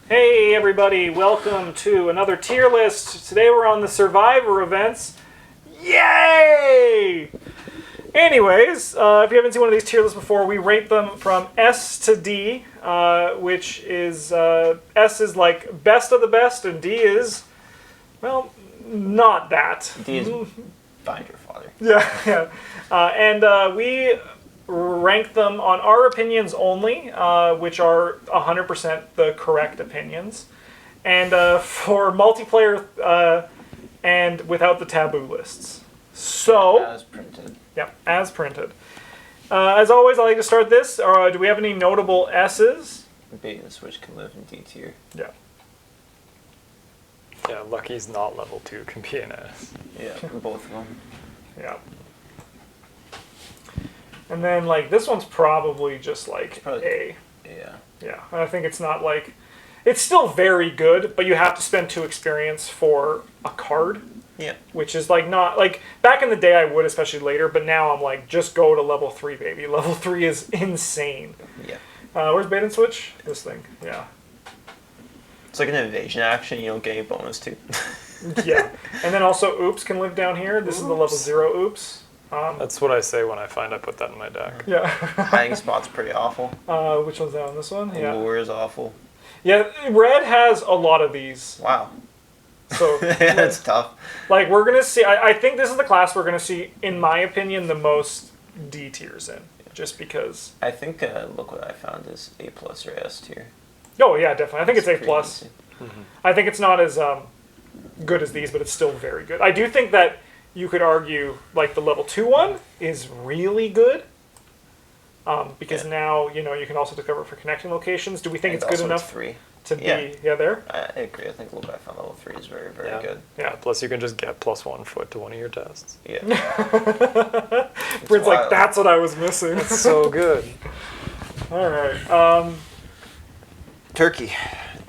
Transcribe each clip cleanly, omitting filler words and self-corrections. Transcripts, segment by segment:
Hey everybody, welcome to another tier list. Today we're on the Survivor events. Yay! Anyways, if you haven't seen one of these tier lists before, we rate them from S to D, which is, S is like best of the best, and D is, well, not that. D is find your father. Yeah. And we rank them on our opinions only, which are 100% the correct opinions. And for multiplayer and without the taboo lists. So, As printed. Yep, as printed. As always, I like to start this. Do we have any notable S's? Bait and switch can live in D tier. Yeah. Yeah, Lucky's not level 2, can be an S. Yeah, both of them. Yeah. And then, like, this one's probably just, like, probably A. Yeah. Yeah, and I think it's not, like... It's still very good, but you have to spend 2 experience for a card. Yeah. Which is, like, not... Like, back in the day I would, especially later, but now I'm like, just go to level 3, baby. Level 3 is insane. Yeah. Where's bait and switch? This thing. Yeah. It's like an evasion action you don't get any bonus to. Yeah. And then also oops can live down here. This is the level 0 oops. That's what I say when I find I put that in my deck. Yeah. Hiding spot's pretty awful. Which one's that on this one? Yeah. Lure is awful. Yeah, red has a lot of these. Wow. So That's tough. Like, we're going to see... I think this is the class we're going to see, in my opinion, the most D tiers in. Just because... I think, look what I found is A plus or S tier. Oh, yeah, definitely. I think it's A+. Mm-hmm. I think it's not as good as these, but it's still very good. I do think that you could argue, like, the level 2 one is really good. Because now, you know, you can also discover for connecting locations. Do we think it's good enough to be... Yeah, there? I agree. I think look what I found level 3 is very, very good. Yeah. Plus you can just get +1 foot to one of your tests. Yeah. Brent's like, that's what I was missing. It's so good. All right. Turkey.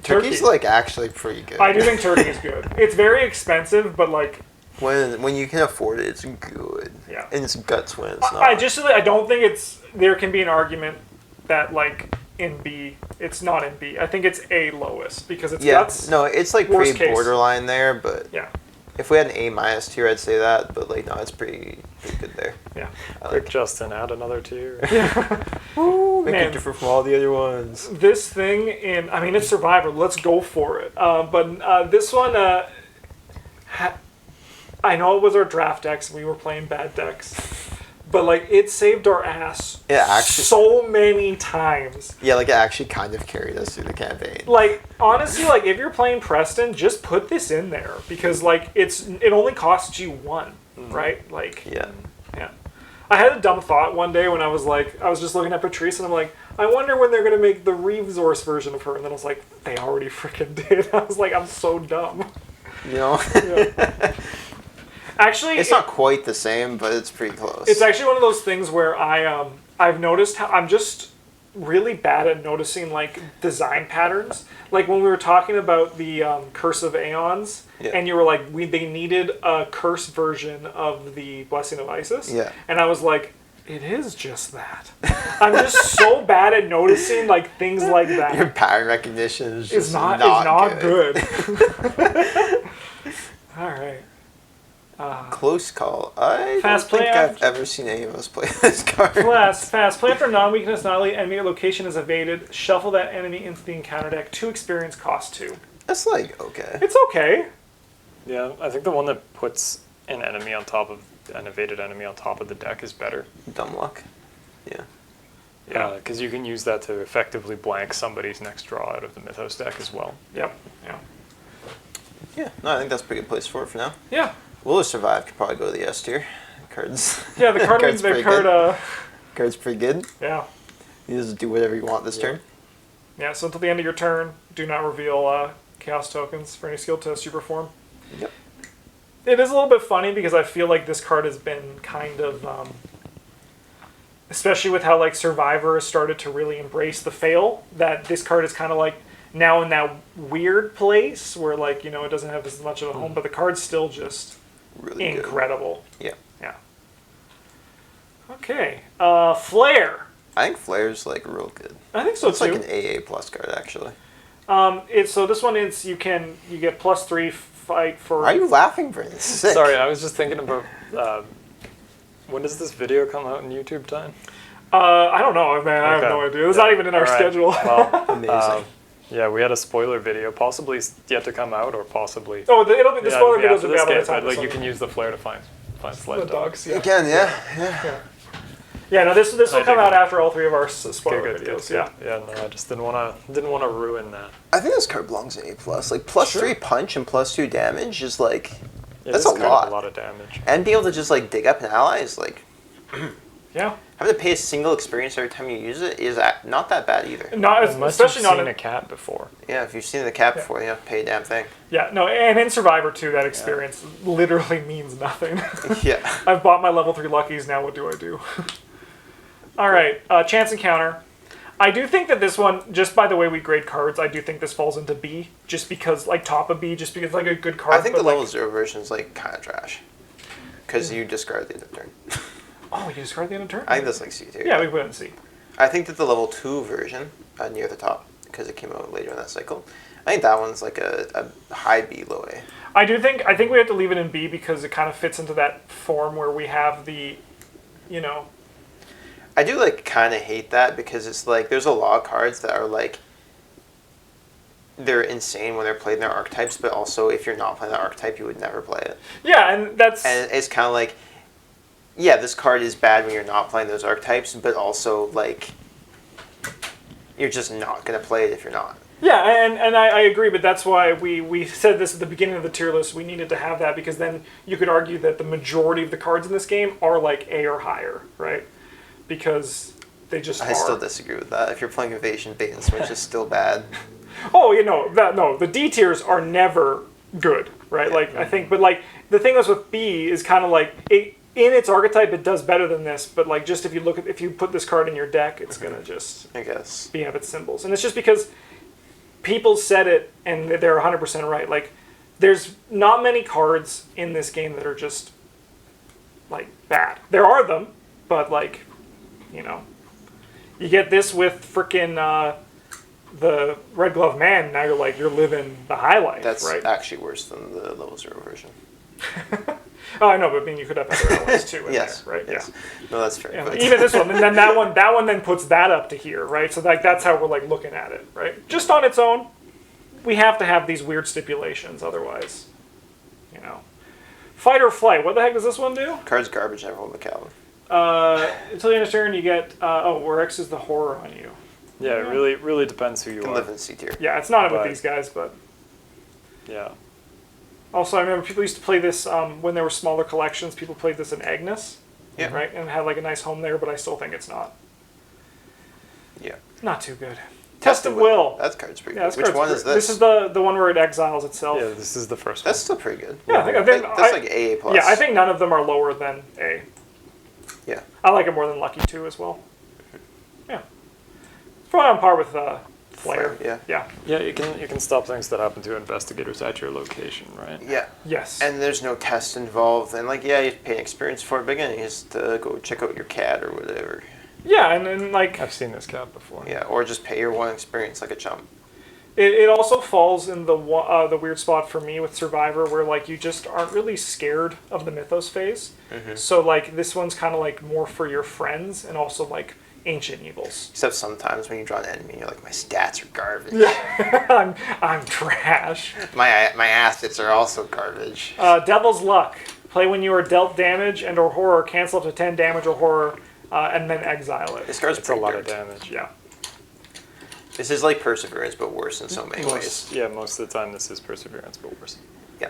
Turkey's like actually pretty good. I do think turkey is good. It's very expensive, but like when you can afford it, it's good. Yeah. And it's guts when it's not. I don't think it's... There can be an argument that like in B, it's not in B. I think it's A lowest because it's guts. No, it's like Worst pretty case. borderline there, but Yeah. if we had an A- tier, I'd say that. But like, no, it's pretty good there. Yeah. Quick, Justin, add another tier. Make Man. it different from all the other ones. This thing it's Survivor. Let's go for it. But this one, I know it was our draft decks. We were playing bad decks. But, like, it saved our ass so many times. Yeah, like it actually kind of carried us through the campaign. Like, honestly, like, if you're playing Preston, just put this in there. Because, like, it only costs you 1, right? Like, Yeah. I had a dumb thought one day when I was just looking at Patrice and I'm like, I wonder when they're going to make the resource version of her. And then I was like, they already freaking did. I was like, I'm so dumb. You know? Yeah. Actually, it's not quite the same, but it's pretty close. It's actually one of those things where I've noticed how I'm just really bad at noticing like design patterns. Like when we were talking about the Curse of Aeons, and you were like, they needed a curse version of the Blessing of Isis. Yeah. And I was like, it is just that. I'm just so bad at noticing like things like that. Your pattern recognition is just not good. All right. Close call. I Fast don't play think I've after- ever seen any of us play this card. Fast. Play after non-weakness, annihilate enemy location is evaded. Shuffle that enemy into the encounter deck. 2 experience, cost 2. That's like, okay. It's okay. Yeah, I think the one that puts an evaded enemy on top of the deck is better. Dumb luck. Yeah. Yeah, because you can use that to effectively blank somebody's next draw out of the Mythos deck as well. Yep. Yeah. Yeah, no, I think that's a pretty good place for it for now. Yeah. Will Have Survived could probably go to the S tier. Cards. Yeah, the card Card's pretty good. Card's pretty good. Yeah. You just do whatever you want this turn. Yeah, so until the end of your turn, do not reveal chaos tokens for any skill test you perform. Yep. It is a little bit funny because I feel like this card has been kind of, especially with how like Survivor has started to really embrace the fail, that this card is kind of like now in that weird place where like, you know, it doesn't have as much of a home, but the card's still just Really incredible. Good. Yeah. Yeah. Okay. Flare. I think Flare's like real good. I think so It's too. like an AA plus card actually. So this one is you get +3 fight for. Why are you laughing, Brent? It's sick. Sorry, I was just thinking about when does this video come out in YouTube time? I don't know, man. I have Okay. no idea. It's not even in our All right. schedule. Well, Amazing. yeah, we had a spoiler video, possibly yet to come out, or possibly. Oh, it'll be the yeah, spoiler it'll be videos after will be this out by the game, time but like this you one- can use the flare to find the sled dogs. Yeah. Again, yeah. Yeah. No, this will I come dig out it. after all 3 of our spoiler Okay, good, videos. good, Yeah. good. Yeah, no, I just didn't want to ruin that. I think this card belongs in A+. Like, +3 punch and +2 damage is like... It That's is a kind of lot. a lot of damage. And be able to just, like, dig up an ally is, like... Yeah. Having to pay a single experience every time you use it is not that bad either. Not Unless especially you've not seen in a cat before. Yeah, if you've seen the cat before, you have to pay a damn thing. Yeah, no, and in Survivor 2, that experience literally means nothing. Yeah. I've bought my level 3 luckies, now what do I do? Alright, chance encounter. I do think that this one, just by the way we grade cards, I do think this falls into B, just because, like, top of B, just because, like, a good card. I think the but, like, level 0 version is, like, kind of trash. Because you discard the end of turn. Oh, you discard the end of turn? I think that's, like, C tier. Yeah, we put it in C. I think that the level 2 version, near the top, because it came out later in that cycle, I think that one's, like, a high B, low A. I think we have to leave it in B because it kind of fits into that form where we have the, you know... I do, like, kind of hate that because it's, like, there's a lot of cards that are, like, they're insane when they're played in their archetypes, but also if you're not playing that archetype, you would never play it. Yeah, and that's... And it's kind of like, yeah, this card is bad when you're not playing those archetypes, but also, like, you're just not going to play it if you're not. Yeah, and I agree, but that's why we said this at the beginning of the tier list. We needed to have that because then you could argue that the majority of the cards in this game are, like, A or higher, right? Because they just are. I still disagree with that. If you're playing Evasion, Bait and Switch is still bad. Oh, you know, the D tiers are never good, right? Like, I think, but, like, the thing is with B is kind of like, in its archetype, it does better than this, but, like, just if you put this card in your deck, it's going to just I guess. be have its symbols. And it's just because people said it, and they're 100% right. Like, there's not many cards in this game that are just, like, bad. There are them, but, like, you know, you get this with frickin' the Red Glove Man, now you're living the high life, That's right? actually worse than the level 0 version. Oh, I know, but I mean, you could have other allies too in Yes. there, right? Yes. Yeah. No, that's fair. Yeah, but- even this one, and then that one then puts that up to here, right? So like that's how we're like looking at it, right? Just on its own, we have to have these weird stipulations, otherwise, you know. Fight or flight. What the heck does this one do? Card's garbage, never hold McCallum. Until the end of turn, you get where X is the horror on you. Yeah, it really depends who you You can are. live in C tier. Yeah, it's not with But- these guys, but Yeah. also I remember people used to play this when there were smaller collections. People played this in Agnes, Yeah. right, and had like a nice home there. But I still think it's not Yeah. not too good. Test of Will. That card's pretty Yeah, good. this Which card's one pretty- is this? This is the one where it exiles itself. Yeah, this is the first one. That's still pretty good. Yeah, I think That's like AA plus. Yeah, I think none of them are lower than A. Yeah. I like it more than Lucky 2 as well. Yeah. It's probably on par with Flare. Yeah. Yeah. Yeah, you can stop things that happen to investigators at your location, right? Yeah. Yes. And there's no test involved, and like, yeah, you have to pay an experience for it, but again, you just go check out your cat or whatever. yeah, and then like I've seen this cat before. Yeah, or just pay your one experience like a chump. it also falls in the weird spot for me with Survivor where like you just aren't really scared of the Mythos phase. Mm-hmm. So like this one's kind of like more for your friends and also like ancient evils. Except sometimes when you draw an enemy, you're like, my stats are garbage. I'm trash. My assets are also garbage. Devil's Luck. Play when you are dealt damage and or horror, cancel up to 10 damage or horror, and then exile it. This card's It's a pretty lot of dirt. damage. Yeah. This is like Perseverance, but worse in so many ways. Yeah, most of the time this is Perseverance, but worse. Yeah.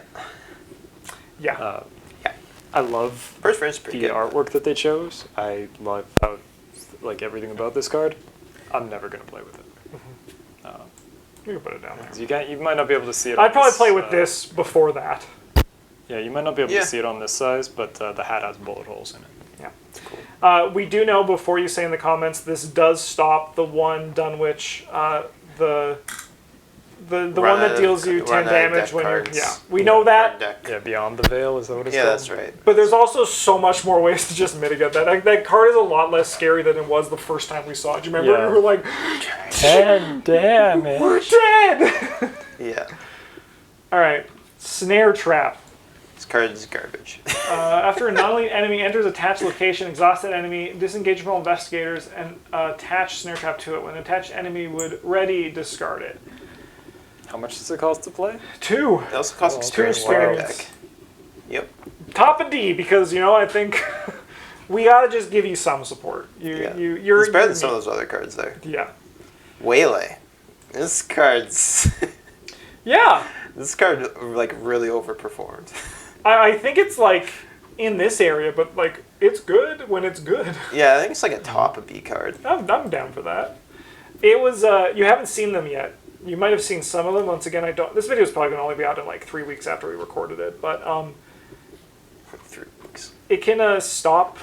Yeah. Yeah. I love Perseverance is pretty the good. artwork that they chose. I love how, like everything about this card. I'm never gonna play with it. You can put it down there. 'Cause you might not be able to see it. I'd on probably this, play with this before that. Yeah, you might not be able Yeah. to see it on this size, but the hat has bullet holes in it. Yeah. It's cool. We do know before you say in the comments, this does stop the one Dunwich, The Run one that out of- deals you 10 run out of damage deck when you're... cards. Yeah, we know that. Deck. Yeah, Beyond the Veil, is that what it's Yeah, called? that's right. But there's also so much more ways to just mitigate that. Like, that card is a lot less scary than it was the first time we saw it. Do you remember? Yeah. We were like, 10 damage. we're dead! Yeah. Alright, Snare Trap. This card is garbage. After a non-elite enemy enters a attached location, exhaust that enemy, disengage from all investigators, and attach Snare Trap to it. When the attached enemy would ready, discard it. How much does it cost to play? 2. It also costs Oh, experience two for your experience. deck. Yep. Top of D, because, you know, I think we gotta just give you some support. Yeah. You're It's better you're than some of those other cards there. Yeah. Waylay. This card's... Yeah. this card, like, really overperformed. I think it's, like, in this area, but, like, it's good when it's good. Yeah, I think it's like a top of B card. I'm down for that. It was, you haven't seen them yet. You might have seen some of them. Once again, I don't... This video is probably going to only be out in, like, 3 weeks after we recorded it, but, 3 weeks. it can stop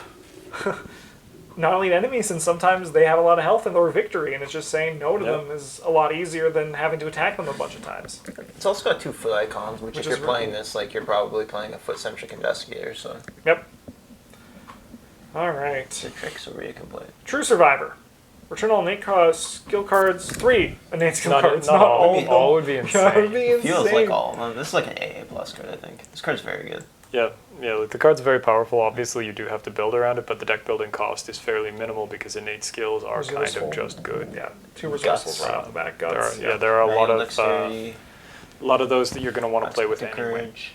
non-elite enemies, and sometimes they have a lot of health and or victory, and it's just saying no to Yep. them is a lot easier than having to attack them a bunch of times. It's also got 2 foot icons, which Which if is you're playing really- this, like, you're probably playing a foot-centric investigator, so Yep. All right. the tricks are where you can play it. True Survivor. Return all innate skill cards. 3 innate skill Not, cards. not all. of them. All would be Yeah, it would insane. be insane. Feels like all of them. This is like an AA plus card, I think. This card's very good. Yeah, like the card's very powerful. Obviously, you do have to build around it, but the deck building cost is fairly minimal because innate skills are Resourceful. kind of just good. Yeah, 2 resourceful Guts. right off the back. There Guts. are, there are a lot Manual of dexterity, those that you're going to want to play with practical anyway. courage.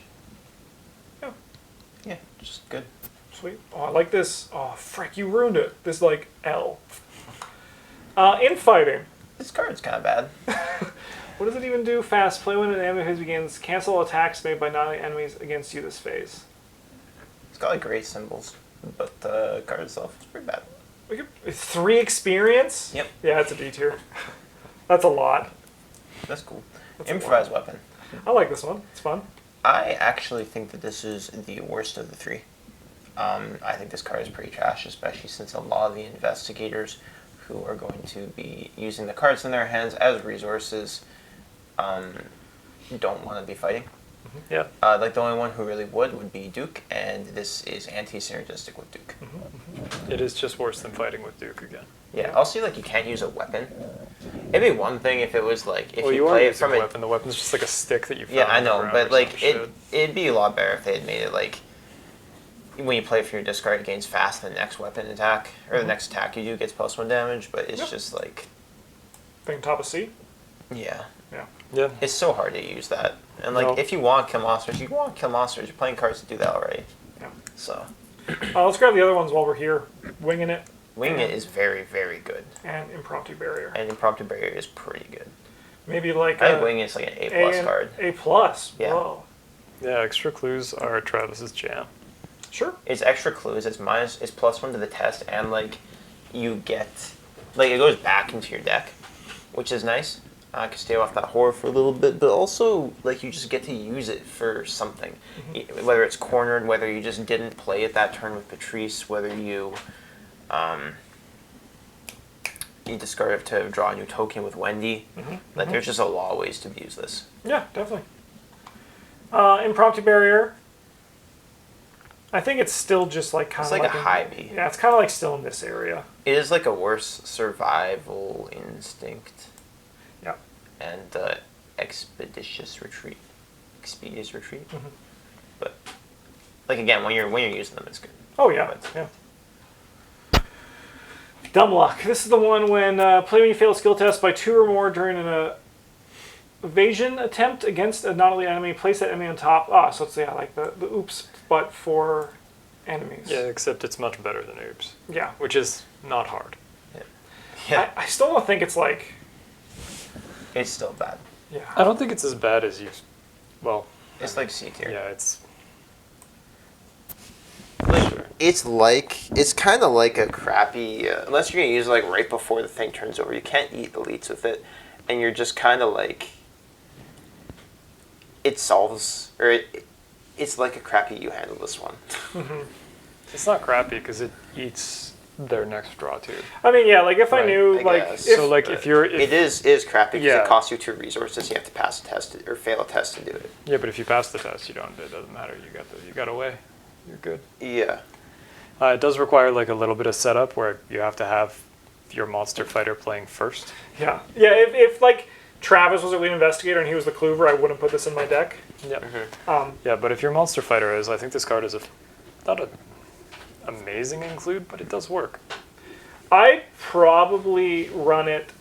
Yeah. Yeah, just good. Sweet. Oh, I like this. Oh, frick, you ruined it. This, like, L. Infighting. This card's kind of bad. What does it even do? Fast. Play when an enemy phase begins. Cancel attacks made by non-elite enemies against you this phase. It's got like great symbols, but the card itself is pretty bad. We could, 3 experience? Yep. Yeah, it's a D tier. That's a lot. That's cool. That's a Improvised weapon. I like this one. It's fun. I actually think that this is the worst of the 3. I think this card is pretty trash, especially since a lot of the investigators who are going to be using the cards in their hands as resources don't want to be fighting. Yeah. Like the only one who really would be Duke, and this is anti-synergistic with Duke. It is just worse than fighting with Duke again. Yeah, also like you can't use a weapon. It'd be one thing if it was like if Well, you are play it using from a a weapon. The weapon's just like a stick that you found yeah, I on the know, ground but or like some it shit. it'd be a lot better if they had made it like when you play for your discard, it gains fast the next weapon attack or the next attack you do gets +1 damage. But it's Yep. just like Thing top of C. yeah, Yeah. it's so hard to use that. And like No. if you want kill monsters, you're playing cards to do that already. Yeah. So Let's grab the other ones while we're here. Winging It Wing It is very very good, and Impromptu Barrier. and Impromptu Barrier is pretty good. Maybe like I think Wing It's like an A+ card. A plus. Yeah. Whoa. Yeah, extra clues are Travis's jam. Sure. It's extra clues. It's +1 to the test, and like you get like it goes back into your deck, which is nice. I can stay off that horror for a little bit, but also like you just get to use it for something, whether it's cornered, whether you just didn't play it that turn with Patrice, whether you you discard it to draw a new token with Wendy. Like there's just a lot of ways to use this. Yeah, definitely. Impromptu Barrier. I think it's still just like kind It's of like a high B. Yeah, it's kind of like still in this area. It is like a worse survival instinct. Yeah. And expeditious retreat. But like again, when you're using them, it's good. Oh yeah, But- yeah. Dumb Luck. This is the one when play when you fail a skill test by 2 or more during an evasion attempt against a non-elite enemy. Place that enemy on top. So it's like the oops, but for enemies. Yeah, except it's much better than Oops, Yeah. which is not hard. Yeah, I still don't think it's like. it's still bad. Yeah. I don't think it's as bad as you. Well, It's like C tier. yeah, it's. Like, It's kind of like a crappy, unless you're going to use it like right before the thing turns over, you can't eat elites with it, and you're just kind of like, it solves, or it's like a crappy you handle this one. It's not crappy because it eats their next draw too. I mean, yeah, like if I Right, knew, I like, guess. So like if you're It is crappy because Yeah. it costs you 2 resources. You have to pass a test or fail a test to do it. yeah, but if you pass the test, you don't. It doesn't matter. You got away. You're good. Yeah. It does require like a little bit of setup where you have to have your monster fighter playing first. yeah, if like Travis was a lead investigator and he was the Clover, I wouldn't put this in my deck. Yeah. Um, Yeah, but if your monster fighter is, I think this card is not an amazing include, but it does work. I'd probably run it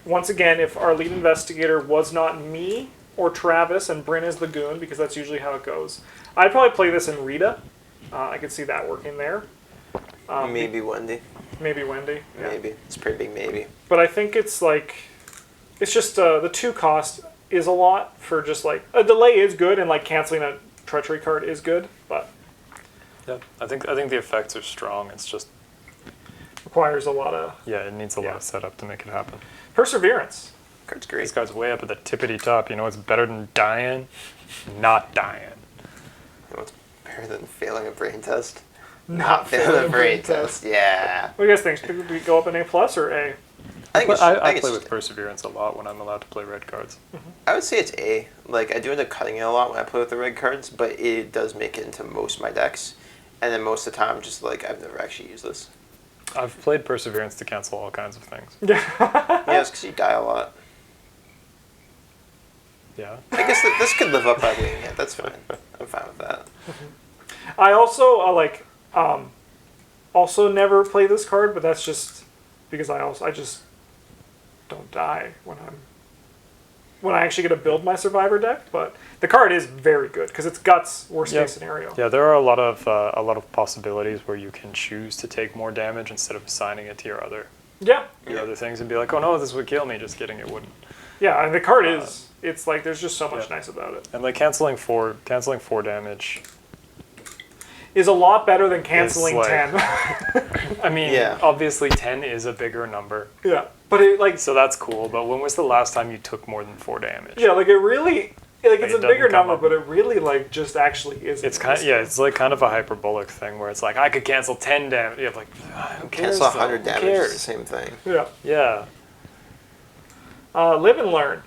once again if our lead investigator was not me or Travis and Bryn is the goon, because that's usually how it goes. I'd probably play this in Rita. I could see that working there. Maybe Wendy. Maybe Wendy. Yeah. Maybe. It's a pretty big maybe. But I think it's like, it's just the 2 cost is a lot for just like, a delay is good and like canceling a treachery card is good, but Yeah, I think the effects are strong. It's just requires a lot of it needs a Yeah. lot of setup to make it happen. perseverance. Card's This great. guy's way up at the tippity top. You know what's better than dying? Not dying. You know what's better than failing a brain test? Not failing a brain test. Yeah. What do you guys think? Should we go up an A plus or A? I think it's, I think play it's, with perseverance a lot when I'm allowed to play red cards. I would say it's A. Like, I do end up cutting it a lot when I play with the red cards, but it does make it into most of my decks. And then most of the time, just like, I've never actually used this. I've played perseverance to cancel all kinds of things. Yeah. Yeah, it's because you die a lot. Yeah. I guess this could live up by winging it. That's fine. I'm fine with that. I also also never play this card, but that's just because I just don't die when I actually get to build my survivor deck. But the card is very good because it's guts worst case scenario. Yeah, there are a lot of possibilities where you can choose to take more damage instead of assigning it to your other Yeah, other things and be like, oh no, this would kill me. Just kidding, it wouldn't. yeah, and the card is it's like there's just so much Yeah. nice about it. And like canceling four damage. Is a lot better than canceling like- 10. I mean, Yeah. obviously 10 is a bigger number, Yeah, but it like so that's cool. But when was the last time you took more than 4 damage? yeah, like it really like it's It a bigger doesn't come number, up. but it really like just actually isn't. It's kind it's like kind of a hyperbolic thing where it's like I could cancel 10 damage. You have like who cares? Cancel though? 100 Who damage is the cares? same thing. Yeah. Yeah. Live and learn.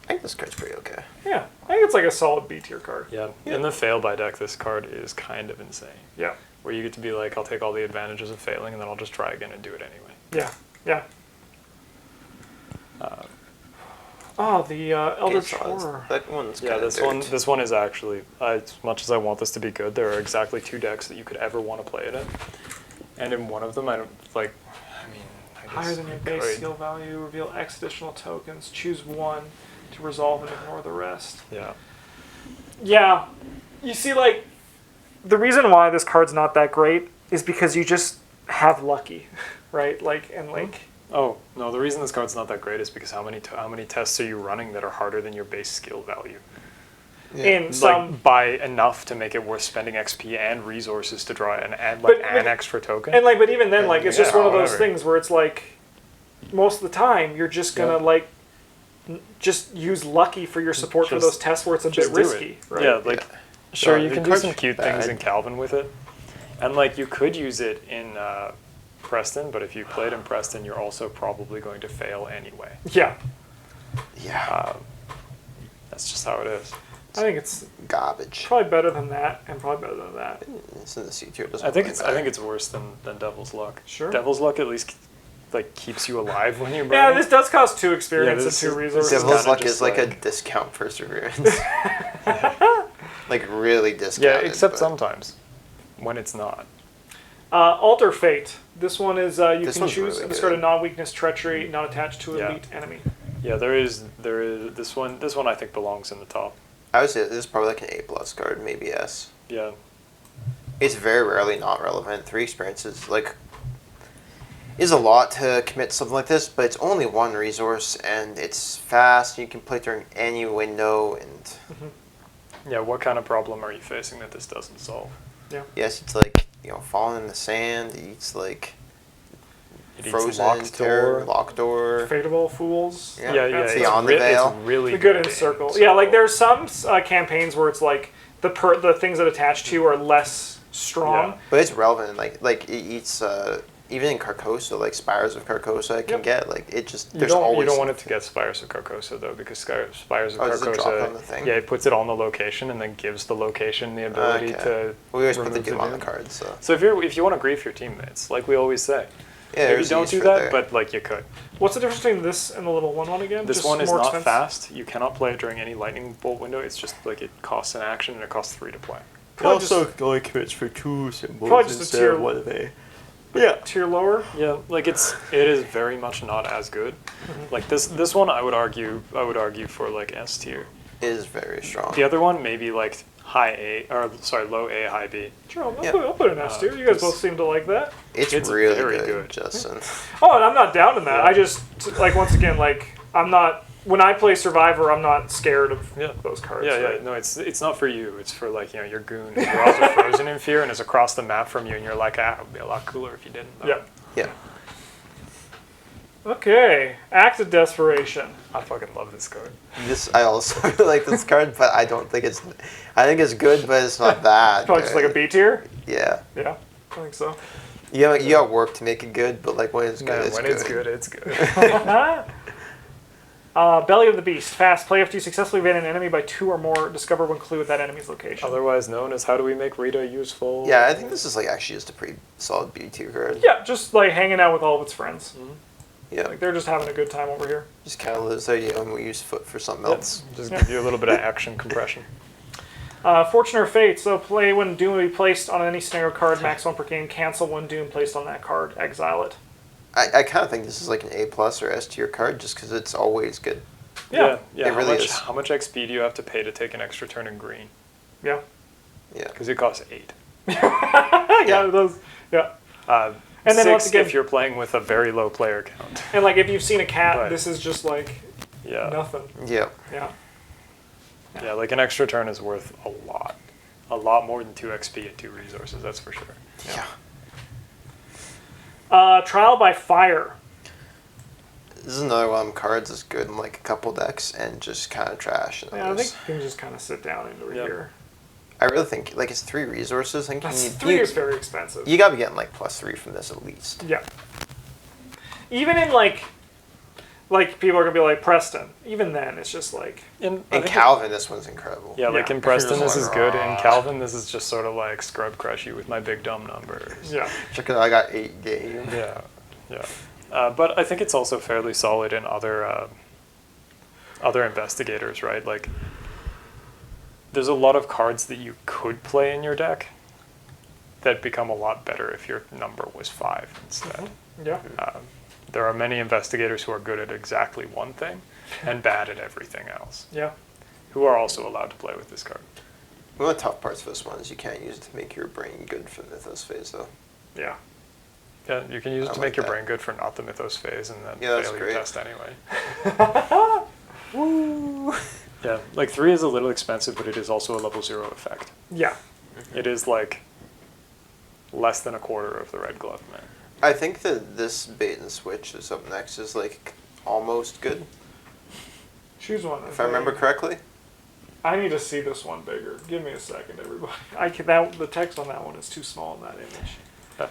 I think this card's pretty okay. Yeah, I think it's like a solid B tier card. Yeah. In the fail by deck, this card is kind of insane. Yeah, Where you get to be like, I'll take all the advantages of failing, and then I'll just try again and do it anyway. yeah, yeah. The Eldritch Horror. That one's Yeah, kind of this one is actually, as much as I want this to be good, there are exactly 2 decks that you could ever want to play it in. And in one of them, I don't, like, I mean, I guess Higher than your you base could. skill value, reveal X additional tokens, choose one to resolve and ignore the rest. Yeah. Yeah, you see, like, the reason why this card's not that great is because you just have lucky, right? Like, and like, Oh, no, the reason this card's not that great is because how many tests are you running that are harder than your base skill value? in some. Like, by enough to make it worth spending XP and resources to draw an But- extra token? And like, but even then, like, it's just Yeah, one of those whatever. things where it's like, most of the time, you're just gonna like, just use lucky for your support for Just- those tests where it's a bit Just do it. risky, right? Yeah, like, sure, So you the can do card's some cute things bad. in Calvin with it. And, like, you could use it in Preston, but if you played in Preston, you're also probably going to fail anyway. Yeah, Yeah. That's just how it is. I think it's Garbage. probably better than that, and probably better than that. It's in the C tier. I think it's worse than Devil's Luck. Sure. Devil's Luck at least like keeps you alive when you're Yeah, burning. this does cost 2 experience this and 2 is- resources. this is Devil's kinda Luck just is like a like- discount perseverance. Like really discounted. Yeah, except but sometimes when it's not. Alter Fate. This one is you This can one's choose really discard a good. non-weakness treachery, not attached to Yeah. elite enemy. Yeah, there is this one I think belongs in the top. I would say this is probably like an A+ card, maybe S. Yeah. It's very rarely not relevant. 3 experiences like is a lot to commit to something like this, but it's only 1 resource and it's fast. You can play during any window, and Yeah, what kind of problem are you facing that this doesn't solve? yes, it's like falling in the sand. It's like It eats frozen locked terror, door. locked door. Fateable Fools. Yeah, Yeah, that's it's, Beyond the Veil. it's really The good in Circle. Yeah, like there's some campaigns where it's like the things that attach to are less strong. Yeah. But it's relevant. Like it even in Carcosa, like Spires of Carcosa, I can Yep. get like it just. You There's don't always want it to get Spires of Carcosa though, because Spires of Oh, does it drop Carcosa, on the thing? yeah, it puts it on the location and then gives the location the ability Okay. to. We always put the remove doom on the doom. card, so So if you want to grief your teammates, like we always say, yeah. maybe there's don't use do for that, there. but like you could. What's the difference between this and the little one again? This Just one is more not expensive? fast. You cannot play it during any lightning bolt window. It's just like it costs an action and it costs 3 to play. Probably just, only commits for 2 symbols Probably just a instead of tier- one of a. Yeah. tier lower. Yeah, like it is very much not as good. Like this one I would argue for like S tier. Is very strong. The other one maybe like low A, high B. Sure, I'll, Yeah. I'll put an S tier. You guys both seem to like that. It's It's really very good, good. Justin. Oh, and I'm not down in that. Yeah. I just, like, once again, like, I'm not, when I play Survivor, I'm not scared of Yeah. those cards. Yeah, right? yeah. No, it's not for you. It's for like, your goon who draws a frozen in fear and is across the map from you and you're like, it would be a lot cooler if you didn't. though." Yeah. Yeah. Okay, Act of Desperation. I fucking love this card. I also like this card, but I don't think it's. I think it's good, but it's not that. Probably just like a good. B tier. Yeah. Yeah, I think so. You got work to make it good, but like when it's good, Man, it's when good. it's good, it's good. Belly of the Beast. Fast. Play after you successfully evade an enemy by 2 or more. Discover one clue with that enemy's location. Otherwise known as how do we make Rita useful? Yeah, I think this is like actually just a pretty solid B tier card. Yeah, just like hanging out with all of its friends. Yeah. Like they're just having a good time over here. Just kind of lives idea and we use foot for something else. Just give you a little bit of action compression. Fortune or Fate. So play when Doom will be placed on any scenario card, max 1 per game. Cancel when Doom placed on that card. Exile it. I kind of think this is like an A plus or S tier card just because it's always good. Yeah. Yeah. It really is. How much XP do you have to pay to take an extra turn in green? Yeah. Yeah. Because it costs 8. Yeah, those. Yeah. And then 6 once again- if you're playing with a very low player count. And like if you've seen a cat, Right. this is just like Yeah. nothing. Yeah. Yeah. Yeah, like an extra turn is worth a lot. A lot more than 2 XP and 2 resources, that's for sure. Yeah. Trial by Fire. This is another one of them cards that's good in like a couple decks and just kind of trash in Yeah, I others. think you can just kind of sit down into Yep. here. I really think like it's 3 resources. I think That's, you need 3 is very expensive. you gotta be getting like +3 from this at least. Yeah. Even in like people are gonna be like Preston. Even then, it's just like In In Calvin, this one's incredible. Yeah, like Yeah. in Preston, Here's this is one. good. In Calvin, this is just sort of like scrub crush you with my big dumb numbers. yeah. Check it out, I got 8 game. Yeah, yeah. But I think it's also fairly solid in other investigators, right? Like, there's a lot of cards that you could play in your deck that become a lot better if your number was 5 instead. Yeah. There are many investigators who are good at exactly one thing and bad at everything else, Yeah. who are also allowed to play with this card. One of the tough parts of this one is you can't use it to make your brain good for the Mythos phase though. Yeah. Yeah, you can use it I to like make your that. brain good for not the Mythos phase and then Yeah, that's fail your great. test anyway. Woo! Yeah, like 3 is a little expensive, but it is also a level 0 effect. Yeah. It is like less than a quarter of the Red Glove Man. I think that this bait and switch is up next is like almost good, Choose one. if I remember correctly. I need to see this one bigger. Give me a second, everybody. The text on that one is too small in that image. That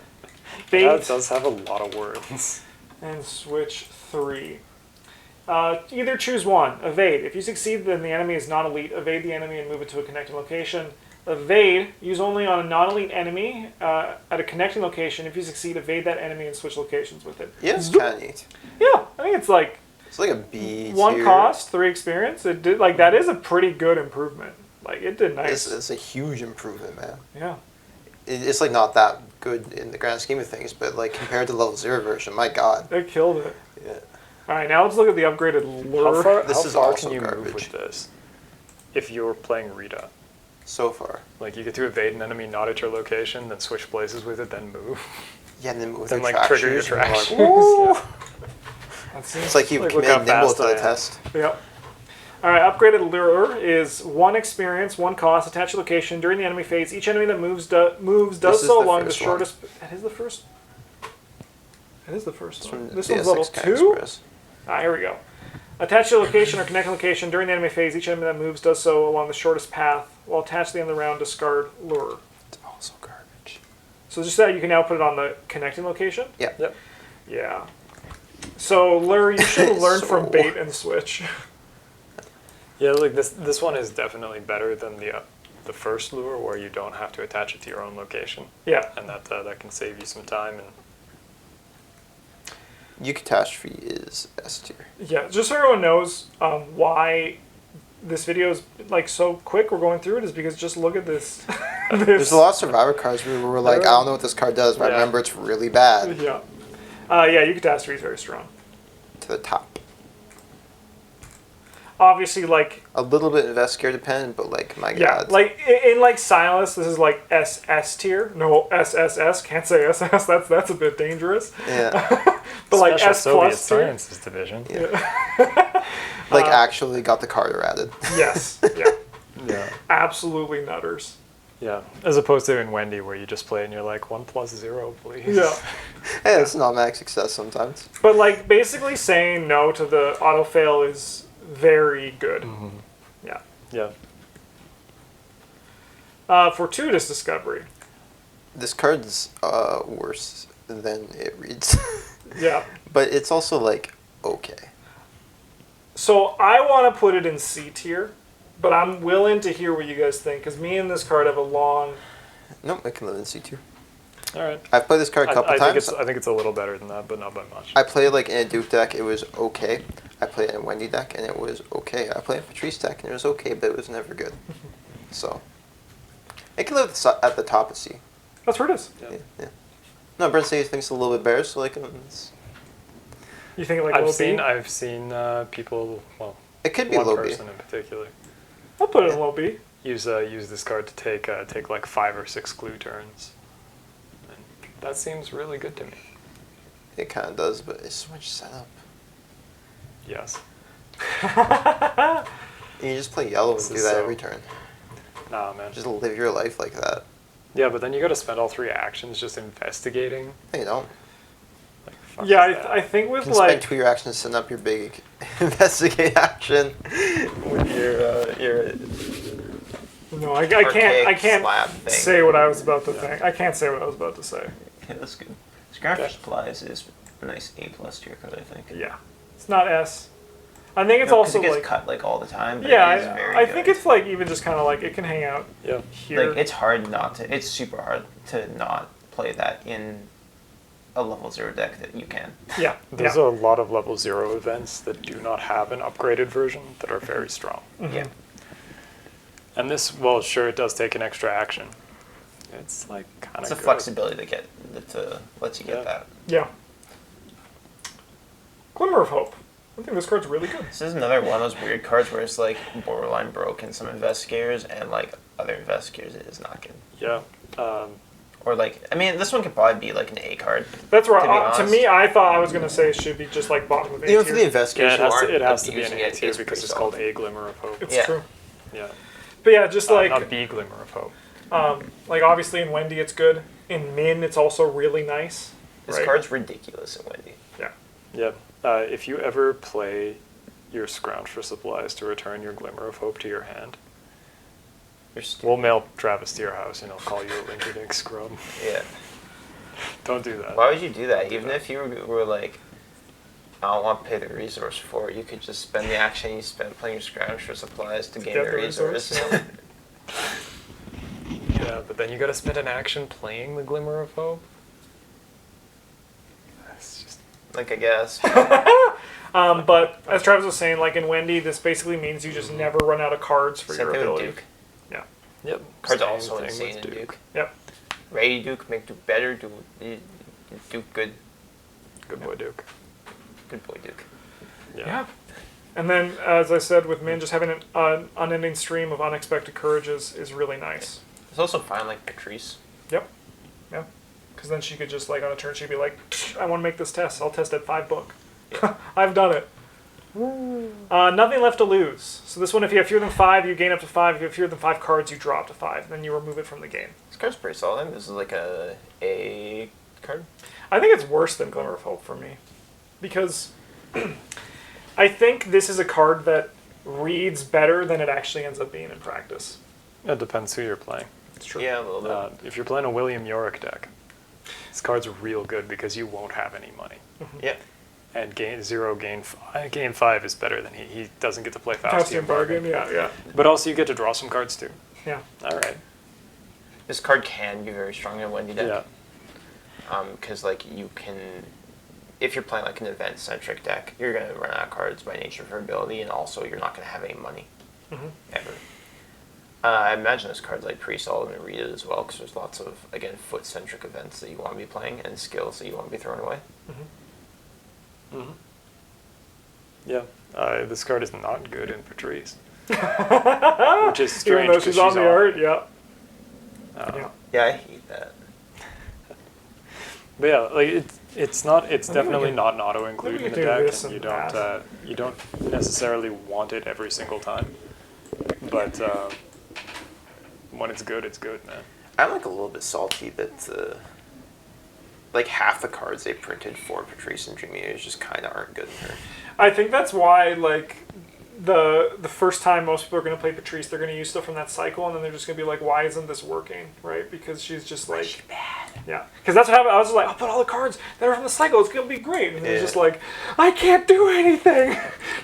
Bait does have a lot of words. and switch 3. Either choose one. Evade. If you succeed, then the enemy is non-elite. Evade the enemy and move it to a connecting location. Evade. Use only on a non-elite enemy at a connecting location. If you succeed, evade that enemy and switch locations with it. Yeah, it's kind of neat. Yeah, I think it's like It's like a B 1 tier. cost, 3 experience. It did like that is a pretty good improvement. Like it did nice. It's a huge improvement, man. Yeah. It's like not that good in the grand scheme of things, but like compared to level 0 version, my god. They killed it. Yeah. All right, now let's look at the upgraded lure. This How is far also can you move garbage. with this if you're playing Rita? So far. Like, you get to evade an enemy not at your location, then switch places with it, then move. Yeah, and then move Then, your like, trigger your trackers, and track. you're like, Yeah. That's It's like you Like, look how committed nimble fast to I the am. test. Yep. All right, upgraded lure is 1 experience, 1 cost, attach a location during the enemy phase. Each enemy that moves does This is so the along the first one. shortest. That is the first. That is the first It's one. from This the one's level SX 2. Express. Ah, here we go. Attach a location or connect a location during the enemy phase. Each enemy that moves does so along the shortest path. While attached to the end of the round, discard lure. It's also garbage. So just that you can now put it on the connecting location? Yeah. Yep. Yeah. So, Larry, you should learn from So- bait and switch. Yeah, like this one is definitely better than the first lure where you don't have to attach it to your own location, Yeah. and that can save you some time. And Catastrophe is S tier. Yeah, just so everyone knows why this video is like so quick we're going through it is because just look at this. There's a lot of Survivor cards where we're like, I don't know what this card does, but I Yeah. remember it's really bad. Yeah. Yeah, Catastrophe is very strong. To the top. Obviously, like, A little bit Investigator dependent, but like, my yeah, god. like in like Silas, this is like SS tier. No, SSS. Can't say SS. That's a bit dangerous. Yeah. But like Special S Soviet plus tier. Sciences Division. Like, actually got the card added. Yes. Yeah. Yeah. Absolutely nutters. Yeah. As opposed to in Wendy where you just play and you're like 1 + 0, please. Yeah. Hey, it's an automatic success sometimes. But like basically saying no to the auto fail is very good. Yeah. Yeah. Fortuitous Discovery. This card's worse than it reads. Yeah. But it's also like, okay. So I want to put it in C tier, but I'm willing to hear what you guys think because me and this card have a long. Nope, I can live in C tier. All right. I've played this card a couple I times. think it's a little better than that, but not by much. I played like in a Duke deck, it was okay. I played in a Wendy deck, and it was okay. I played in a Patrice deck, and it was okay, but it was never good. So, it can live at the top of C. That's where it is. Yeah. Yeah, yeah. No, Brent says he thinks it's a little bit better, so like, You think like I've low seen B? people, well, it could be one low B. person in particular, I'll put it in low B. use this card to take like 5 or 6 glue turns. And that seems really good to me. It kind of does, but it's so much setup. Yes. You just play yellow and This do is that so- every turn. Nah, man. Just live your life like that. Yeah, but then you got to spend all 3 actions just investigating. No, you don't. Like, fuck Yeah, is that? I think with You can spend like 2 of your actions setting up your big investigate action with your no, I Archaic can't slab thing. say what I was about to think. I can't say what I was about to say. Yeah, that's good. Scratch Supplies is a nice A+ tier card, I think. Yeah, it's not S. I think it's No, 'cause also it gets like cut like all the time. But yeah, it is very I good. think it's like even just kind of like it can hang out Yeah. here. like it's hard not to. It's super hard to not play that in a level 0 deck that you can. yeah, There's yeah. a lot of level 0 events that do not have an upgraded version that are very strong. Yeah. And this, well, sure, it does take an extra action. It's like kind of It's a flexibility to get to lets you get Yeah. that. Yeah. Glimmer of Hope. I think this card's really good. This is another one of those weird cards where it's like borderline broke in some investigators and like other investigators it is not good. Yeah. Or like, I mean, this one could probably be like an A card. That's right. To be To honest. me, I thought I was gonna say it should be just like bottom of A even for the tier. investigators Yeah, who aren't it has to be an abusing A it, tier it's because pretty it's called solid. A Glimmer of Hope. It's Yeah. true. Yeah. But yeah, just like Not B Glimmer of Hope. like obviously in Wendy it's good. In Min it's also really nice. This right? card's ridiculous in Wendy. Yeah. Yep. If you ever play your Scrounge for Supplies to return your Glimmer of Hope to your hand, You're stupid. we'll mail Travis to your house and he'll call you a Linkerdink scrub. Yeah. Don't do that. Why would you do that? Even if you were like, I don't want to pay the resource for it, you could just spend the action you spent playing your scrounge for supplies to gain get the the resource. resource, Yeah, but then you gotta spend an action playing the Glimmer of Hope. That's just Like, I guess. But as Travis was saying, like in Wendy, this basically means you just never run out of cards for Same your thing with ability. Duke. Yeah. yep. Card's Same also thing insane with in Duke. Yep. Ready Duke, make Duke better, Duke good. Good boy, Duke. Good boy Duke. Yeah. And then, as I said, with Min, just having an unending stream of unexpected courages is really nice. It's also fine like Patrice. Yep. Yeah. Because then she could just, like, on a turn, she'd be like, I want to make this test. I'll test at 5 book. Yeah. I've done it. Nothing left to lose. So this one, if you have fewer than 5, you gain up to 5. If you have fewer than 5 cards, you draw up to 5. Then you remove it from the game. This card's pretty solid. I think this is like a card. I think it's worse than Glimmer of Hope for me. Because I think this is a card that reads better than it actually ends up being in practice. It depends who you're playing. It's true. Yeah, a little bit. If you're playing a William Yorick deck, This card's real good because you won't have any money. Yep. And gain 5 is better than he doesn't get to play Faustian Bargain, yeah. But also you get to draw some cards too. Yeah. All right. This card can be very strong in a Wendy deck. Yeah. Because like you can, if you're playing like an event-centric deck, you're gonna run out of cards by nature of your ability, and also you're not gonna have any money ever. I imagine this card's like pretty solid in Read It as well, because there's lots of, again, foot-centric events that you want to be playing and skills that you want to be throwing away. Yeah. This card is not good in Patrice. Which is strange. Even though she's on the art, yeah. Yeah, I hate that. But yeah, like it's definitely not an auto include maybe in we the could do deck, this and and you don't necessarily want it every single time. But when it's good, man. I'm like a little bit salty that like half the cards they printed for Patrice and Dreamy Eaters just kind of aren't good in her. I think that's why, like, the first time most people are going to play Patrice, they're going to use stuff from that cycle, and then they're just going to be like, why isn't this working, right? Because she's just like... She's bad. Yeah. Because that's what happened. I was like, I'll put all the cards that are from the cycle. It's going to be great. And it's just like, I can't do anything.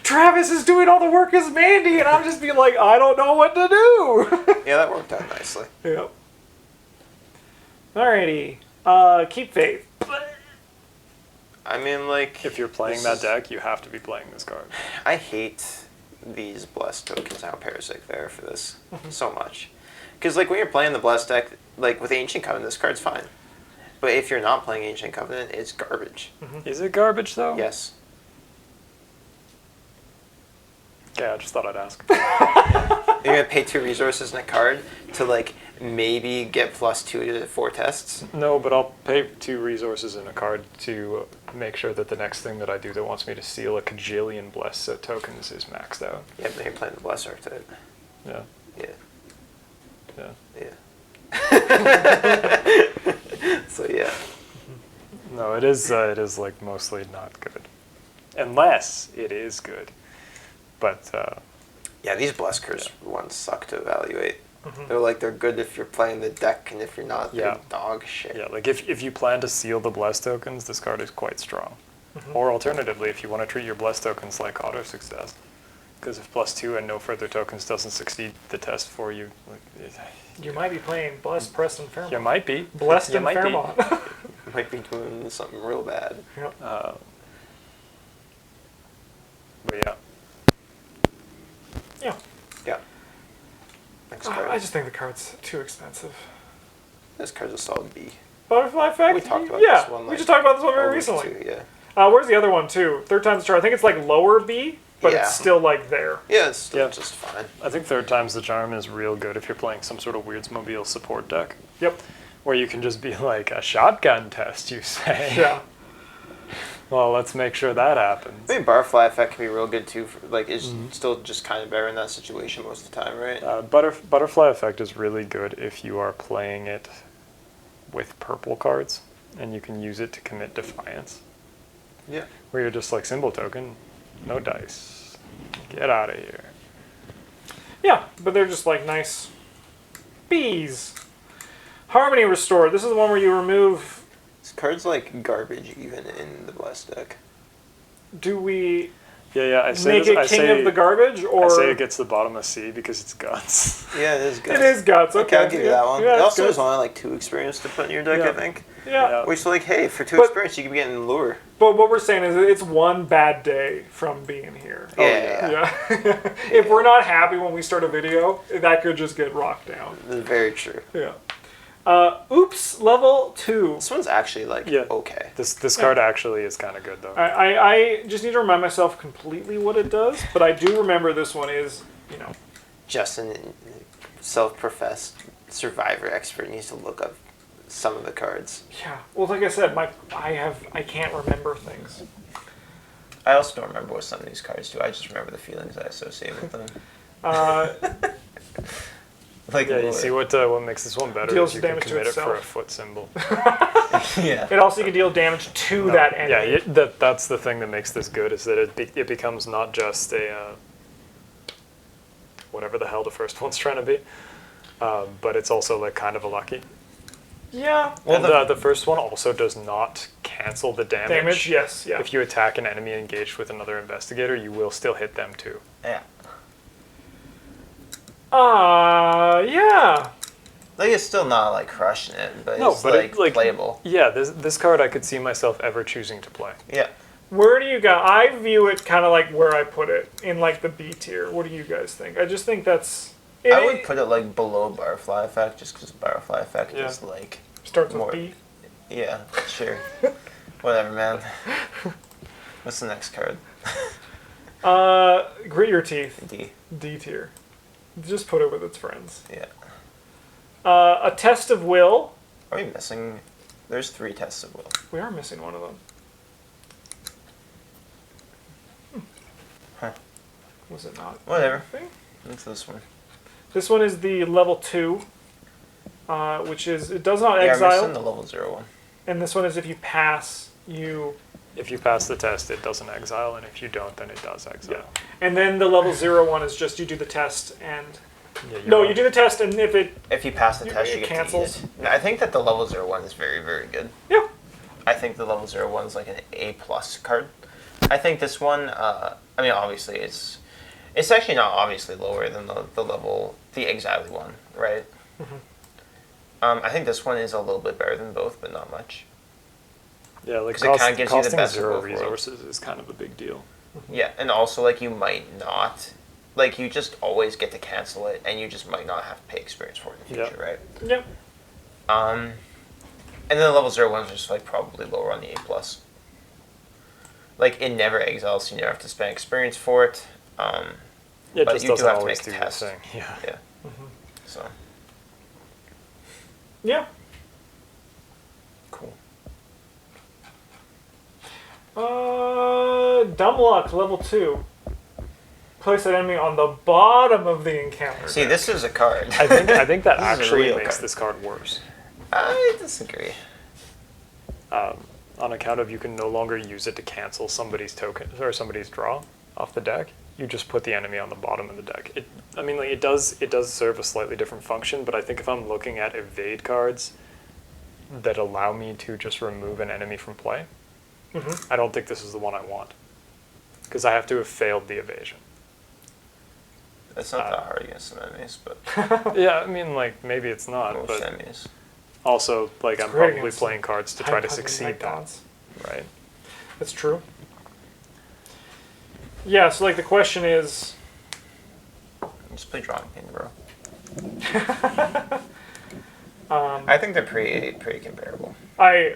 Travis is doing all the work as Mandy, and I'm just being like, I don't know what to do. Yeah, that worked out nicely. Yep. Alrighty. Keep Faith. I mean, like... If you're playing that deck, you have to be playing this card. I hate these Blessed tokens, how parasitic they are for this so much. Because, like, when you're playing the Blessed deck, like, with Ancient Covenant, this card's fine. But if you're not playing Ancient Covenant, it's garbage. Is it garbage, though? Yes. Yeah, I just thought I'd ask. You're going to pay 2 resources in a card to, like, maybe get +2 to 4 tests? No, but I'll pay 2 resources in a card to make sure that the next thing that I do that wants me to steal a kajillion Bless tokens is maxed out. Yeah, but then you're playing the Blessed archetype. Yeah. Yeah. Yeah. So, yeah. No, it is like mostly not good. Unless it is good. But, Yeah, these Blessed Curse ones suck to evaluate. They're good if you're playing the deck, and if you're not, they're dog shit. yeah, like if you plan to seal the Bless tokens, this card is quite strong. Or alternatively, if you want to treat your Bless tokens like auto success. Because if +2 and no further tokens doesn't succeed the test for you, like, You might be playing Blessed, Preston, Fairmont. you might be. Blessed You and might be. Fairmont. Might be doing something real bad. Yep. But yeah. Yeah. Yeah. Next card. I just think the card's too expensive. This card's a solid B. Butterfly Effect? We talked about yeah, this one, we like, just talked about this one a very week recently. too, yeah. Where's the other one, too? Third time's the charm. I think it's like lower B, but Yeah. it's still like there. Yeah, it's still Yeah. just fine. I think Third Time's the Charm is real good if you're playing some sort of Weirdsmobile support deck. Yep. Where you can just be like, a shotgun test, you say? Yeah. Well, let's make sure that happens. I think Barfly Effect can be real good too. For, like, it's still just kind of better in that situation most of the time, right? Butterfly Effect is really good if you are playing it with purple cards, and you can use it to commit Defiance. Yeah. Where you're just like, symbol token, no dice. Get out of here. Yeah, but they're just like nice bees. Harmony Restored. This is the one where you remove... This card's like garbage even in the Blessed deck. Do we Yeah, I say make this, it I king say, of the garbage, or... I say it gets the bottom of C because it's guts. Yeah, it is good. It is guts. Okay, I'll give you that one. Yeah, it it's also good. is only like 2 experience to put in your deck, Yeah. I think. Yeah. Which, like, hey, for 2 But- experience, you could be getting lure. But what we're saying is that it's one bad day from being here. Yeah. Yeah. If we're not happy when we start a video, that could just get rocked down. That's very true. Yeah. Oops, level 2. This one's actually, like, Yeah. okay. This card actually is kind of good, though. I just need to remind myself completely what it does, but I do remember this one is, Justin, self-professed survivor expert, needs to look up some of the cards. yeah. Well, like I said, I can't remember things. I also don't remember what some of these cards do. I just remember the feelings I associate with them. Like, Yeah, you see what makes this one better Deals is you can damage to commit it for a itself. foot symbol. yeah. It also can deal damage to that enemy. Yeah, that's the thing that makes this good, is that it becomes not just a whatever the hell the first one's trying to be, but it's also like kind of a lucky. Yeah. Well, And the first one also does not cancel the damage. Damage, yes, yeah. If you attack an enemy engaged with another investigator, you will still hit them too. yeah. Yeah. Like, it's still not, like, crushing it, but No, it's, but like, it, like playable. Yeah, this card I could see myself ever choosing to play. Yeah. Where do you go? I view it kind of like where I put it, in like the B tier. What do you guys think? I just think that's... I would put it, like, below Butterfly Effect, just because Butterfly Effect Yeah. is, like... Starts more- with B. Yeah, sure. Whatever, man. What's the next card? Grit Your Teeth. D. D tier. Just put it with its friends. Yeah. A Test of Will. Are we missing... There's 3 tests of will. We are missing one of them. Huh. Was it not? Whatever. Anything? What's this one? This one is the level 2, which is, it does not Yeah, I'm exile. missing the level 0 one. And this one is if you pass, you... If you pass the test, it doesn't exile, and if you don't, then it does exile. And then the level 0 one is just you do the test and... Yeah, No, you do the test and if it... If you pass the You- test, it you get cancels. to eat it. I think that the level 0 one is very, very good. Yeah. I think the level 0 one is like an A+ card. I think this one, I mean, obviously it's actually not obviously lower than the exile one, right? I think this one is a little bit better than both, but not much. Yeah, like 'Cause it kinda gives you the costing best of 0 both worlds. resources is kind of a big deal. Yeah, and also, like, you might not, like, you just always get to cancel it, and you just might not have to pay experience for it in the Yeah. future, right? Yep. And then the level 0 ones are just, like, probably lower on the A+. Like, it never exiles, so you never have to spend experience for it. It But just you do doesn't have to always make a do test. the thing. Yeah. Yeah. So, Yeah. cool. Dumb Luck, level 2. Place that enemy on the bottom of the encounter. See, this is a card. I think that This is a actually real makes card. this card worse. I disagree. On account of you can no longer use it to cancel somebody's token or somebody's draw off the deck. You just put the enemy on the bottom of the deck. It does serve a slightly different function, but I think if I'm looking at evade cards that allow me to just remove an enemy from play, I don't think this is the one I want. Because I have to have failed the evasion. It's not that hard against some enemies, but Yeah, I mean, like, maybe it's not, most but enemies. also, like, I'm great probably against playing cards to try to High-Puzzling succeed Night that, Gods. right? That's true. Yeah, so like the question is, Just play Drawing Pin, bro. I think they're pretty comparable. I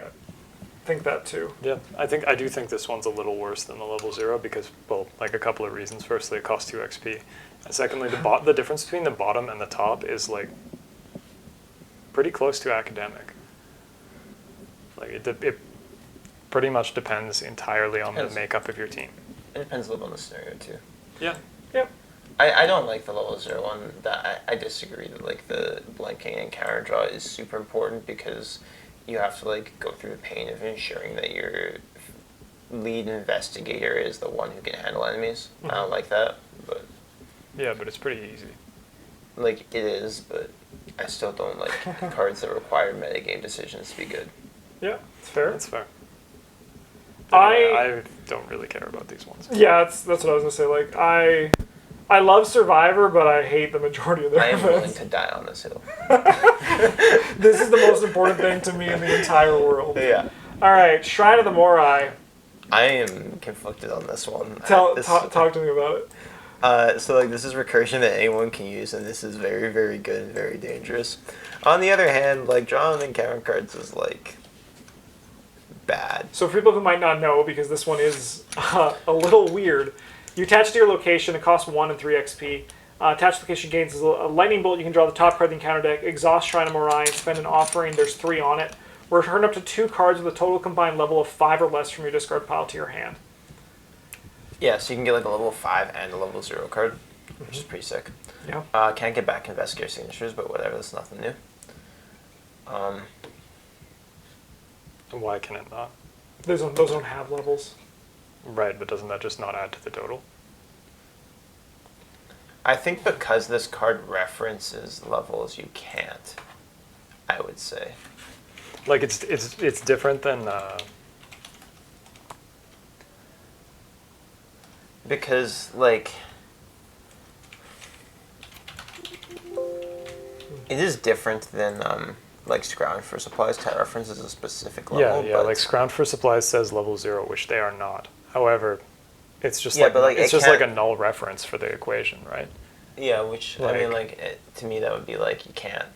think that too. Yeah, I do think this one's a little worse than the level 0 because, well, like a couple of reasons. Firstly, it costs 2 XP. And secondly, the difference between the bottom and the top is like pretty close to academic. Like it pretty much depends entirely on the Yes. makeup of your team. It depends a little on the scenario, too. Yeah. Yep. I don't like the level 0 one. I disagree that, like, the blanking and counter draw is super important because you have to, like, go through the pain of ensuring that your lead investigator is the one who can handle enemies. I don't like that, but, Yeah, but it's pretty easy. like, it is, but I still don't like cards that require metagame decisions to be good. Yeah, it's fair. That's fair. I- Anyway, I don't really care about these ones. Yeah, that's what I was gonna say. Like I love Survivor, but I hate the majority of their I am willing events. to die on this hill. This is the most important thing to me in the entire world. Yeah. All right, Shrine of the Morai. I am conflicted on this one. Talk to me about it. So, like, this is recursion that anyone can use, and this is very, very good and very dangerous. On the other hand, like, drawing and counter cards is, like, bad. So for people who might not know, because this one is a little weird, you attach to your location. It costs 1 and 3 XP. Attached location gains is a lightning bolt. You can draw the top card of the encounter deck, exhaust Shrine of Morai, and spend an offering. There's 3 on it. Return up to 2 cards with a total combined level of 5 or less from your discard pile to your hand. Yeah, so you can get, like, a level 5 and a level 0 card, which is pretty sick. Yeah. Can't get back investigator signatures, but whatever, that's nothing new. Why can it not? Those don't have levels. Right, but doesn't that just not add to the total? I think because this card references levels, you can't, I would say. Like it's different than because like it is different than like scrounge for supplies. That references a specific level. yeah, but like scrounge for supplies says level 0, which they are not. However, it's just Yeah, like, but, like, it's it just like a can't- null reference for the equation, right? yeah, which I mean, Like- to me that would be like you can't.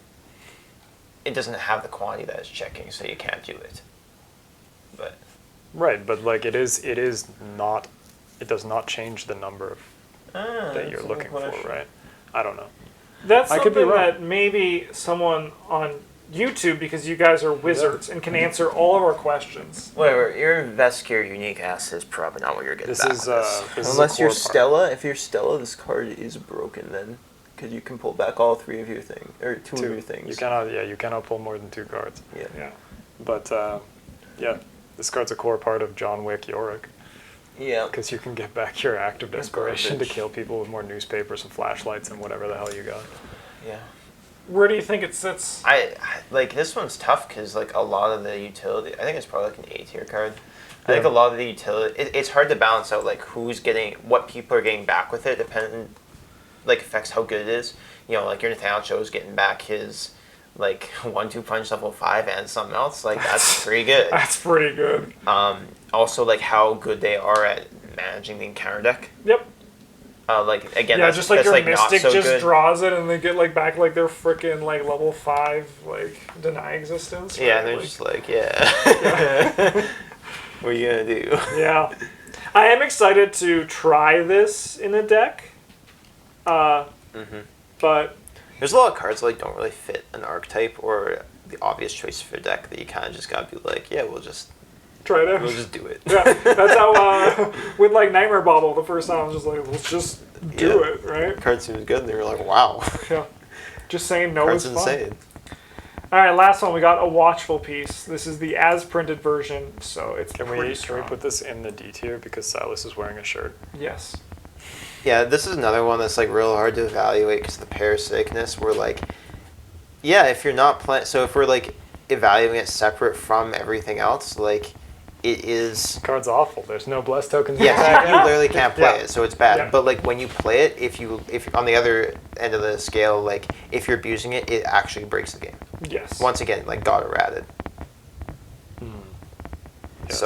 It doesn't have the quantity that it's checking, so you can't do it. But Right, but like it is not. It does not change the number of that you're looking for, right? I don't know. That's I could be something wrong. that maybe someone on YouTube, because you guys are wizards and can answer all of our questions. whatever, your investigator unique ass is probably not what you're getting. This back is with this. this is a Unless you're core part. Stella. If you're Stella, this card is broken then, because you can pull back all 3 of your things or 2 of your things. You cannot. Yeah, you cannot pull more than 2 cards. Yeah. Yeah. But yeah, this card's a core part of John Wick Yorick Yeah. because you can get back your act of desperation to garbage. kill people with more newspapers and flashlights and whatever the hell you got. Yeah. Where do you think it sits? I like this one's tough because like a lot of the utility. I think it's probably like an A tier card. I think a Yeah. lot of the utility. It's hard to balance out like who's getting what people are getting back with it. Depending, like affects how good it is. You know, like your Nathaniel Cho's getting back his like 1-2 punch level 5 and something else. Like that's pretty good. That's pretty good. Also like how good they are at managing the encounter deck. Yep. Like again, Yeah, that's, just like that's, your like, not mystic so just good. draws it and they get like back like their freaking like level 5 like deny existence. Yeah, right? and they're Like- just like, yeah. What are you gonna do? Yeah. I am excited to try this in a deck. But There's a lot of cards that like don't really fit an archetype or the obvious choice for a deck that you kind of just gotta be like, yeah, we'll just try it out. we'll just do it. Yeah, that's how with like Nightmare Bobble the first time I was just like, let's just do Yeah. it, right? Card seems good, and they were like, wow, Yeah. Just saying no card's is fun. insane. All right, last one. We got a watchful piece. This is the as printed version, so it's Can pretty we strong. put this in the D tier because Silas is wearing a shirt? Yes. Yeah, this is another one that's like real hard to evaluate because the parasiticness. We're like, yeah, if you're not playing, so if we're like evaluating it separate from everything else, like it is. Card's awful. There's no blessed tokens. in Yeah, the pack. you literally can't play Yeah. it, so it's bad. Yeah. But like when you play it, if you're on the other end of the scale, like if you're abusing it, it actually breaks the game. Yes. Once again, like God errated. Yes.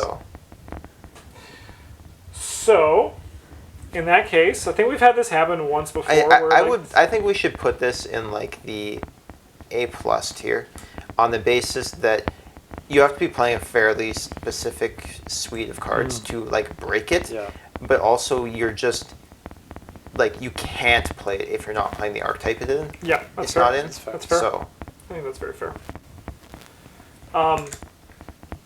So, in that case, I think we've had this happen once before. where, like, I think we should put this in like the A+ tier, on the basis that you have to be playing a fairly specific suite of cards to like break it. Yeah. But also you're just like you can't play it if you're not playing the archetype it in. Yeah, that's It's fair. not in. That's fair. That's fair. So I think that's very fair.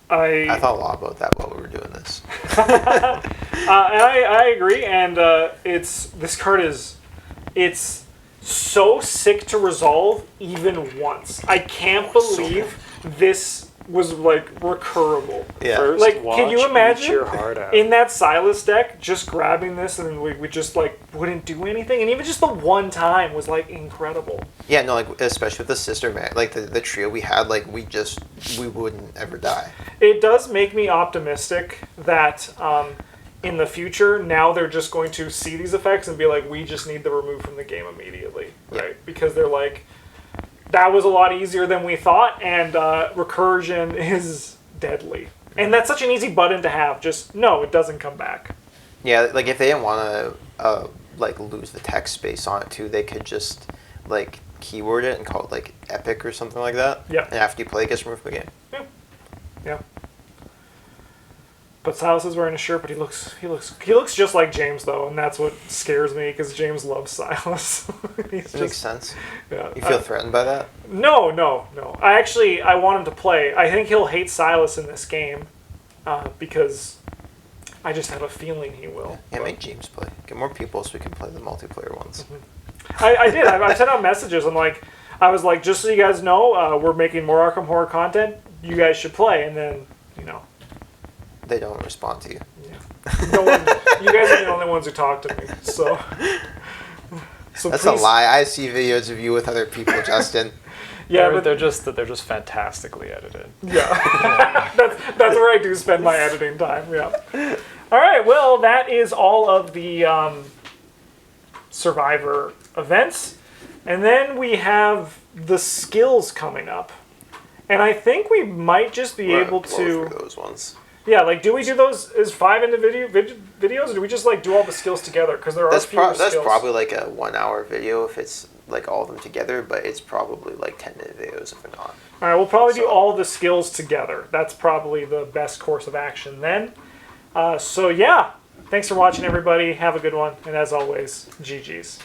I thought a lot about that while we were doing this. And I agree, and this card it's so sick to resolve even once. I can't believe this was like recurable. Yeah. First, Like, can you watch, imagine eat your heart out. in that Silas deck just grabbing this and we just like wouldn't do anything, and even just the one time was like incredible. Yeah, no, like especially with the sister man, like the trio we had, like we wouldn't ever die. It does make me optimistic that in the future, now they're just going to see these effects and be like, we just need to remove from the game immediately, right? Because they're like, that was a lot easier than we thought, and recursion is deadly. And that's such an easy button to have. Just, no, it doesn't come back. Yeah, like if they didn't want to like lose the text space on it too, they could just like keyword it and call it like epic or something like that. Yeah. And after you play, it gets removed from the game. Yeah. But Silas is wearing a shirt, but he looks just like James though, and that's what scares me because James loves Silas. He's It makes sense. Yeah. You feel threatened by that? No. I want him to play. I think he'll hate Silas in this game because I just have a feeling he will. Yeah, make James play. Get more people so we can play the multiplayer ones. I did. I sent out messages. I was like, just so you guys know, we're making more Arkham Horror content. You guys should play. And then, They don't respond to you. no one. You guys are the only ones who talk to me. So That's please, a lie. I see videos of you with other people, Justin. Yeah, they're but just fantastically edited. yeah, that's where I do spend my editing time. Yeah. All right. Well, that is all of the Survivor events, and then we have the skills coming up, and I think we might just be able Blow to. through those ones. Yeah, like, do we do those as 5 individual videos, or do we just like do all the skills together? Because there are fewer skills. That's probably like a 1 hour video if it's like all of them together, but it's probably like 10-minute videos if it's not. All right, we'll probably do all the skills together. That's probably the best course of action then. So yeah, thanks for watching, everybody. Have a good one, and as always, GG's.